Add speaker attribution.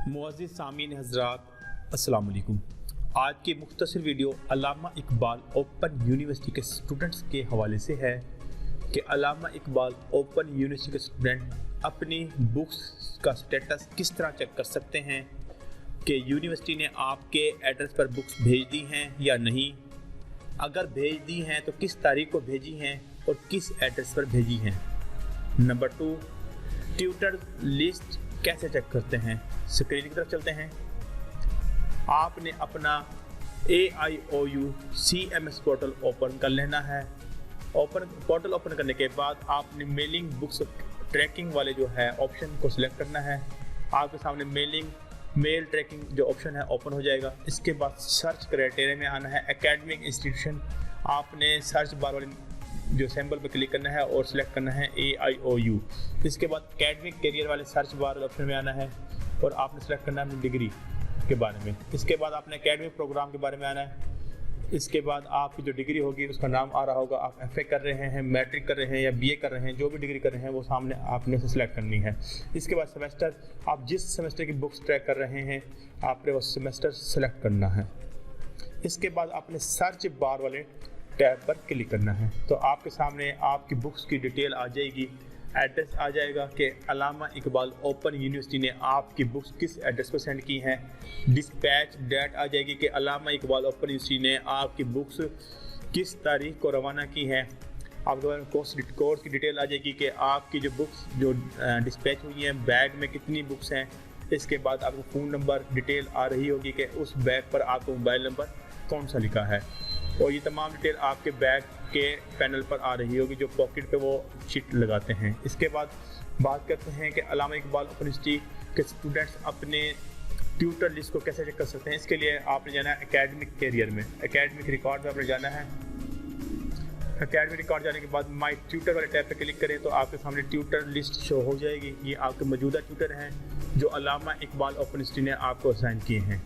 Speaker 1: मुअज़्ज़िज़ सामीन हज़रात, अस्सलाम वालेकुम। आज की मुख्तसर वीडियो अल्लामा इकबाल ओपन यूनिवर्सिटी के स्टूडेंट्स के हवाले से है कि अल्लामा इकबाल ओपन यूनिवर्सिटी के स्टूडेंट अपनी बुक्स का स्टेटस किस तरह चेक कर सकते हैं कि यूनिवर्सिटी ने आपके एड्रेस पर बुक्स भेज दी हैं या नहीं। अगर भेज दी हैं तो किस तारीख को भेजी हैं और किस एड्रेस पर भेजी हैं। नंबर 2, ट्यूटर लिस्ट कैसे चेक करते हैं। स्क्रीन की तरफ चलते हैं। आपने अपना AIOU CMS पोर्टल ओपन कर लेना है। पोर्टल ओपन करने के बाद आपने मेलिंग बुक्स ट्रैकिंग वाले जो है ऑप्शन को सिलेक्ट करना है। आपके सामने मेल ट्रैकिंग जो ऑप्शन है ओपन हो जाएगा। इसके बाद सर्च क्राइटेरिया में आना है एकेडमिक इंस्टीट्यूशन। आपने सर्च बार वाले जो सिंबल पर क्लिक करना है और सिलेक्ट करना है AIOU। इसके बाद एकेडमिक करियर वाले सर्च बार ऑप्शन में आना है और आपने सेलेक्ट करना है अपनी डिग्री के बारे में। इसके बाद आपने एकेडमिक प्रोग्राम के बारे में आना है। इसके बाद आपकी जो डिग्री होगी उसका नाम आ रहा होगा। आप FA कर रहे हैं, मैट्रिक कर रहे हैं या BA कर रहे हैं, जो भी डिग्री कर रहे हैं वो सामने आपने उसे सेलेक्ट करनी है। इसके बाद सेमेस्टर, आप जिस सेमेस्टर की बुक्स ट्रैक कर रहे हैं आपने वो सेमेस्टर सेलेक्ट करना है। इसके बाद आपने सर्च बार वाले टैब पर क्लिक करना है तो आपके सामने आपकी बुक्स की डिटेल आ जाएगी। एड्रेस आ जाएगा कि अल्लामा इकबाल ओपन यूनिवर्सिटी ने आपकी बुक्स किस एड्रेस पर सेंड की हैं। डिस्पैच डेट आ जाएगी कि अल्लामा इकबाल ओपन यूनिवर्सिटी ने आपकी बुक्स किस तारीख को रवाना की हैं। आपके बारे में कोर्स की डिटेल आ जाएगी कि आपकी जो बुक्स जो डिस्पैच हुई हैं बैग में कितनी बुक्स हैं। इसके बाद आपको फ़ोन नंबर डिटेल आ रही होगी कि उस बैग पर आपको मोबाइल नंबर कौन सा लिखा है और ये तमाम डिटेल आपके बैग के पैनल पर आ रही होगी जो पॉकेट पे वो शीट लगाते हैं। इसके बाद बात करते हैं कि अल्लामा इकबाल ओपन यूनिवर्सिटी के स्टूडेंट्स अपने ट्यूटर लिस्ट को कैसे चेक कर सकते हैं। इसके लिए आपने जाना है एकेडमिक कैरियर में, एकेडमिक रिकॉर्ड में आपने जाना है। एकेडमिक रिकॉर्ड जाने के बाद माई ट्यूटर वाले टैब पे क्लिक करें तो आपके सामने ट्यूटर लिस्ट शो हो जाएगी। ये आपके मौजूदा ट्यूटर हैं जो अल्लामा इकबाल ओपन यूनिवर्सिटी ने आपको असाइन किए हैं।